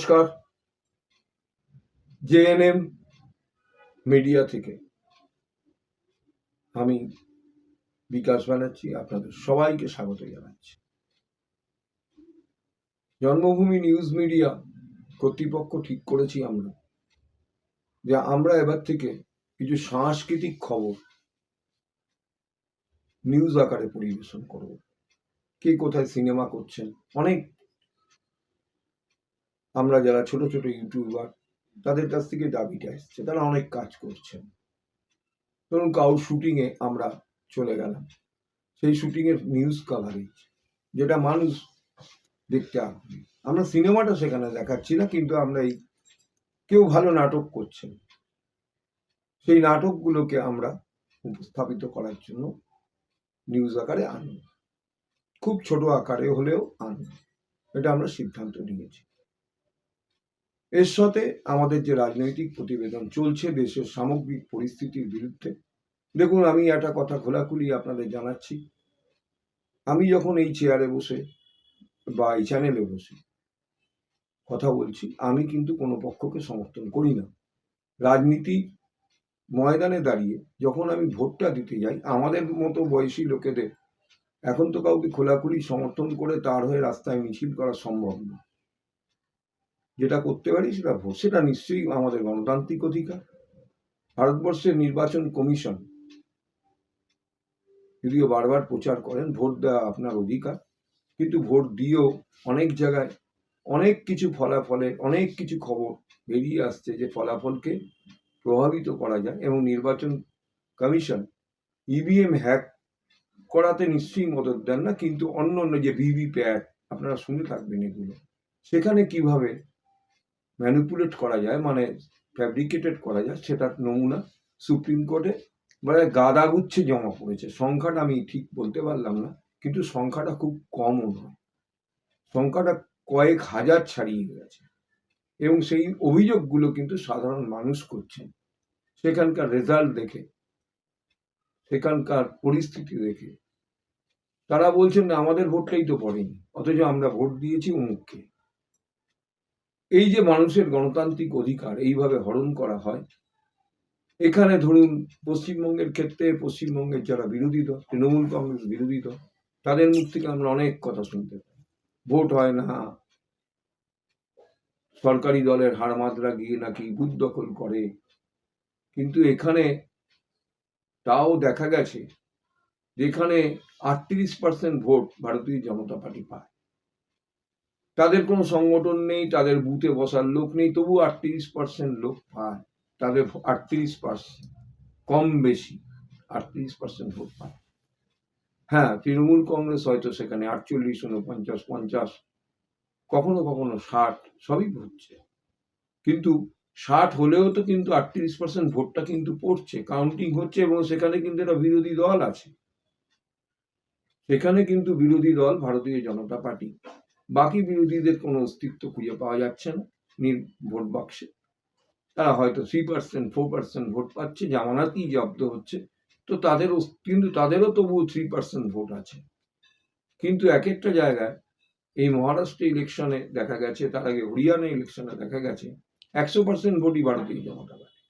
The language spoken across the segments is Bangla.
নমস্কার। জেএনএম মিডিয়া থেকে আমি বিকাশ ব্যানার্জি আপনাদের সবাইকে স্বাগত জানাচ্ছি। জন্মভূমি নিউজ মিডিয়া কর্তৃপক্ষ ঠিক করেছি আমরা এবার থেকে কিছু সাংস্কৃতিক খবর নিউজ আকারে পরিবেশন করব। কে কোথায় সিনেমা করছেন, অনেক আমরা যারা ছোট ছোট ইউটিউবার তাদের কাছ থেকে দাবিটা এসছে, তারা অনেক কাজ করছেন। ধরুন কাউ শুটিংয়ে আমরা চলে গেলাম, সেই শুটিংয়ের নিউজ কাভারেজ যেটা মানুষ দেখতে আগ্রহী। আমরা সিনেমাটা সেখানে দেখাচ্ছি না, কিন্তু আমরা এই কেউ ভালো নাটক করছেন, সেই নাটকগুলোকে আমরা উপস্থাপিত করার জন্য নিউজ আকারে আনব, খুব ছোট আকারে হলেও আনব, এটা আমরা সিদ্ধান্ত নিয়েছি। এর সাথে আমাদের যে রাজনৈতিক প্রতিবেদন চলছে দেশের সামগ্রিক পরিস্থিতির বিরুদ্ধে, দেখুন আমি একটা কথা খোলাখুলি আপনাদের জানাচ্ছি, আমি যখন এই চেয়ারে বসে বা এই চ্যানেলে বসে কথা বলছি, আমি কিন্তু কোনো পক্ষকে সমর্থন করি না। রাজনীতির ময়দানে দাঁড়িয়ে যখন আমি ভোটটা দিতে যাই, আমাদের মতো বয়সী লোকেদের এখন তো কাউকে খোলাখুলি সমর্থন করে তার হয়ে রাস্তায় মিছিল করা সম্ভব না। যেটা করতে পারি সেটা ভোট, সেটা নিশ্চয়ই আমাদের গণতান্ত্রিক অধিকার। ভারতবর্ষের নির্বাচন কমিশন যদিও বারবার প্রচার করেন ভোট দেওয়া আপনার অধিকার, কিন্তু ভোট দিয়েও অনেক জায়গায় অনেক কিছু ফলাফলে অনেক কিছু খবর বেরিয়ে আসছে যে ফলাফলকে প্রভাবিত করা যায়, এবং নির্বাচন কমিশন ইভিএম হ্যাক করাতে নিশ্চয়ই মদত দেন না, কিন্তু অন্য অন্য যে ভিভিপ্যাট আপনারা শুনে থাকবেন, এগুলো সেখানে কিভাবে ম্যানিপুলেট করা যায়, মানে ফ্যাব্রিকেটেড করা যায়, সেটার নমুনা সুপ্রিম কোর্টে মানে গাদাগুচ্ছে জমা পড়েছে। সংখ্যাটা আমি ঠিক বলতে পারলাম না, কিন্তু সংখ্যাটা খুব কমও নয়, সংখ্যাটা কয়েক হাজার ছাড়িয়ে গেছে। এবং সেই অভিযোগগুলো কিন্তু সাধারণ মানুষ করছেন, সেখানকার রেজাল্ট দেখে, সেখানকার পরিস্থিতি দেখে তারা বলছেন না আমাদের ভোটটাই তো পড়েনি, অথচ আমরা ভোট দিয়েছি অমুককে। এই যে মানুষের গণতান্ত্রিক অধিকার এইভাবে হরণ করা হয়, এখানে ধরুন পশ্চিমবঙ্গের ক্ষেত্রে পশ্চিমবঙ্গের যারা বিরোধী দল, তৃণমূল কংগ্রেস বিরোধী দল, তাদের মুখ থেকে আমরা অনেক কথা শুনতে পাই, ভোট হয় না, সরকারি দলের হাড়মাদরা গিয়ে নাকি বুথ দখল করে। কিন্তু এখানে তাও দেখা গেছে যেখানে 38% ভোট ভারতীয় জনতা পার্টি পায়, তাদের কোনো সংগঠন নেই, তাদের বুথে বসার লোক নেই, তবু 38% লোক পায়, তাদের 38% কম বেশি 38% ভোট পায়। হ্যাঁ, তৃণমূল কংগ্রেস হয়তো সেখানে 48, 49, 50, কখনো কখনো 60 সবই হচ্ছে, কিন্তু 60 হলেও তো কিন্তু 38% ভোটটা কিন্তু পড়ছে, কাউন্টিং হচ্ছে, এবং সেখানে কিন্তু একটা বিরোধী দল আছে, সেখানে কিন্তু বিরোধী দল ভারতীয় জনতা পার্টি। বাকি বিরোধীদের কোনো অস্তিত্ব খুঁজে পাওয়া যাচ্ছে না ভোট বাক্সে, তারা হয়তো 3%, 4% ভোট পাচ্ছে, জামানাতেই জব্দ হচ্ছে, তো তাদেরও তবুও 3% ভোট আছে। কিন্তু এক একটা জায়গায় এই মহারাষ্ট্র ইলেকশনে দেখা গেছে, তার আগে হরিয়ানা ইলেকশনে দেখা গেছে 100% ভোটই ভারতীয় জনতা পার্টি,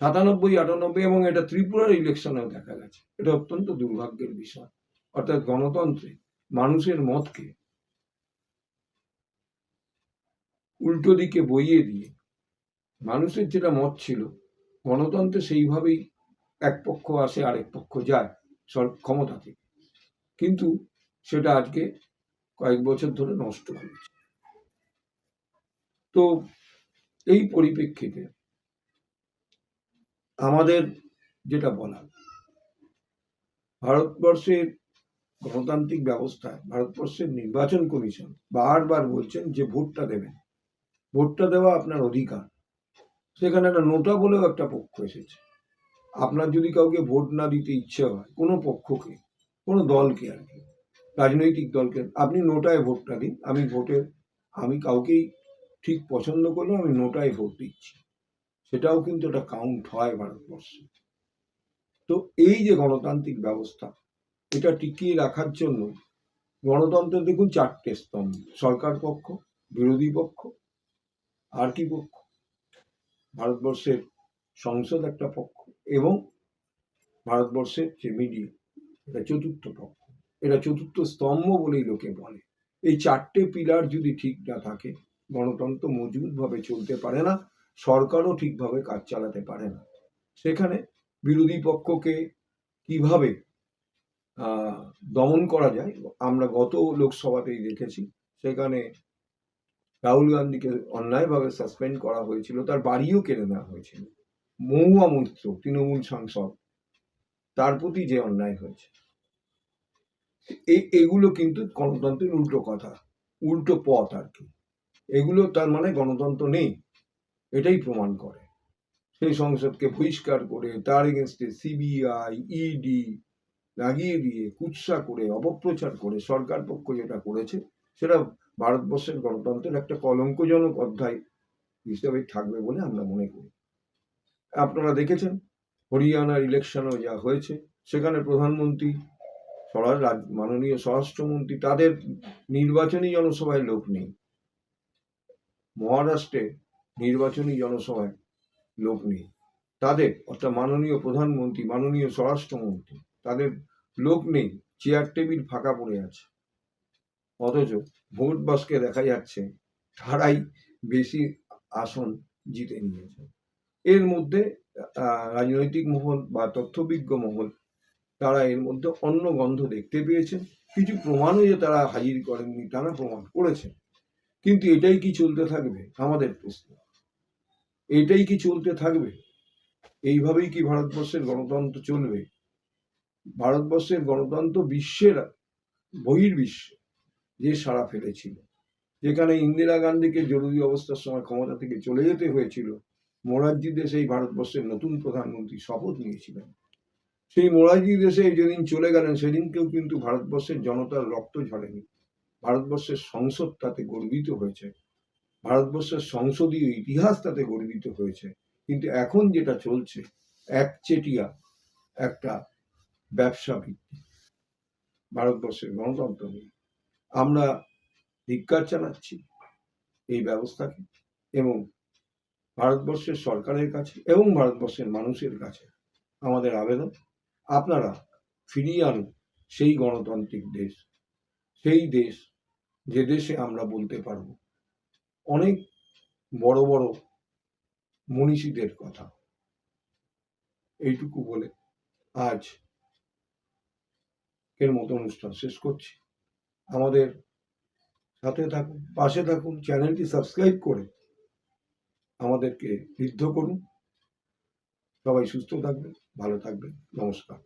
97, 98, এবং এটা ত্রিপুরার ইলেকশনেও দেখা গেছে। এটা অত্যন্ত দুর্ভাগ্যের বিষয়। অর্থাৎ গণতন্ত্রে মানুষের মতকে উল্টো দিকে বইয়ে দিয়ে মানুষের যেটা মত ছিল, গণতন্ত্রে সেইভাবেই এক পক্ষ আসে আরেক পক্ষ যায় ক্ষমতা থেকে, কিন্তু সেটা আজকে কয়েক বছর ধরে নষ্ট হয়েছে। তো এই পরিপ্রেক্ষিতে আমাদের যেটা বলা, ভারতবর্ষের গণতান্ত্রিক ব্যবস্থায় ভারতবর্ষের নির্বাচন কমিশন বারবার বলছেন যে ভোটটা দেবেন, ভোটটা দেওয়া আপনার অধিকার। সেখানে একটা নোটা বলেও একটা পক্ষ এসেছে, আপনার যদি কাউকে ভোট না দিতে ইচ্ছে হয়, কোনো পক্ষকে, কোনো দলকে আর কি, রাজনৈতিক দলকে, আপনি নোটায় ভোটটা দিন, আমি কাউকেই ঠিক পছন্দ করলে আমি নোটায় ভোট দিচ্ছি, সেটাও কিন্তু একটা কাউন্ট হয় ভারতবর্ষে। তো এই যে গণতান্ত্রিক ব্যবস্থা, এটা টিকিয়ে রাখার জন্য গণতন্ত্রের দেখুন 4টে স্তম্ভ, সরকার পক্ষ, বিরোধী পক্ষ আর কি পক্ষ? ভারতবর্ষের সংসদ একটা পক্ষ এবং ভারতবর্ষের যে মিডিয়া, এটা চতুর্থ পক্ষ, এটা চতুর্থ স্তম্ভ বলেই লোকে বলে। এই চারটে পিলার যদি ঠিক না থাকে, গণতন্ত্র মজবুতভাবে চলতে পারে না, সরকারও ঠিকভাবে কাজ চালাতে পারে না। সেখানে বিরোধী পক্ষকে কিভাবে দমন করা যায়, আমরা গত লোকসভাতেই দেখেছি। সেখানে রাহুল গান্ধীকে অন্যায়ভাবে সাসপেন্ড করা হয়েছিল, তার বাড়িও কেড়ে নেওয়া হয়েছিল। মহুয়া মৈত্র, তৃণমূল সাংসদ, তার প্রতি যে অন্যায় হয়েছে, এগুলো কিন্তু গণতন্ত্রের উল্টো কথা, উল্টো পথ আর কি। এগুলো তার মানে গণতন্ত্র নেই, এটাই প্রমাণ করে। সেই সংসদকে বহিষ্কার করে তার এগেনস্টে সিবিআই, ইডি লাগিয়ে দিয়ে কুৎসা করে অপপ্রচার করে সরকার পক্ষ যেটা করেছে, সেটা ভারতবর্ষের গণতন্ত্রের একটা কলঙ্কজনক অধ্যায় হিসেবে থাকবে বলে আমরা মনে করি। আপনারা দেখেছেন হরিয়ানার ইলেকশনও যা হয়েছে, সেখানে প্রধানমন্ত্রী, মাননীয় স্বরাষ্ট্রমন্ত্রী, তাদের নির্বাচনী জনসভায় লোক নেই। মহারাষ্ট্রে নির্বাচনী জনসভায় লোক নেই তাদের, অর্থাৎ মাননীয় প্রধানমন্ত্রী, মাননীয় স্বরাষ্ট্রমন্ত্রী, তাদের লোক নেই, চেয়ার টেবিল ফাঁকা পড়ে আছে। অথচ ভোট বাক্সে দেখা যাচ্ছে তারাই বেশি আসন জিতে নিয়েছে। এর মধ্যে রাজনৈতিক মহল বা তথ্যবিজ্ঞ মহল, তারা এর মধ্যে অন্য গন্ধ দেখতে পেয়েছেন। কিছু প্রমাণও যে তারা হাজির করেননি তা না, প্রমাণ করেছেন। কিন্তু এটাই কি চলতে থাকবে? আমাদের প্রশ্ন, এটাই কি চলতে থাকবে? এইভাবেই কি ভারতবর্ষের গণতন্ত্র চলবে? ভারতবর্ষের গণতন্ত্র বিশ্বের বহির্বিশ্বে যে সাড়া ফেলেছিল, যেখানে ইন্দিরা গান্ধীকে জরুরি অবস্থার সময় ক্ষমতা থেকে চলে যেতে হয়েছিল, মোরারজি দেশাই ভারতবর্ষের নতুন প্রধানমন্ত্রী শপথ নিয়েছিলেন। সেই মোরারজি দেশাই যেদিন চলে গেলেন, সেদিনকেও কিন্তু ভারতবর্ষের জনতার রক্ত ঝরেনি। ভারতবর্ষের সংসদ তাতে গর্বিত হয়েছে, ভারতবর্ষের সংসদীয় ইতিহাস তাতে গর্বিত হয়েছে। কিন্তু এখন যেটা চলছে, একচেটিয়া একটা ব্যবসা ভিত্তিক, ভারতবর্ষের গণতন্ত্র নেই। আমরা ধিক্কার জানাচ্ছি এই ব্যবস্থাকে, এবং ভারতবর্ষের সরকারের কাছে এবং ভারতবর্ষের মানুষের কাছে আমাদের আবেদন, আপনারা ফিরিয়ে আনুন সেই গণতান্ত্রিক দেশ, সেই দেশ যে দেশে আমরা বলতে পারবো অনেক বড় বড় মনীষীদের কথা। এইটুকু বলে আজ এর মতো অনুষ্ঠান শেষ করছি। আমাদের সাথে থাকুন, পাশে থাকুন, চ্যানেলটি সাবস্ক্রাইব করে আমাদেরকে ঋদ্ধ করুন। সবাই সুস্থ থাকবেন, ভালো থাকবেন। নমস্কার।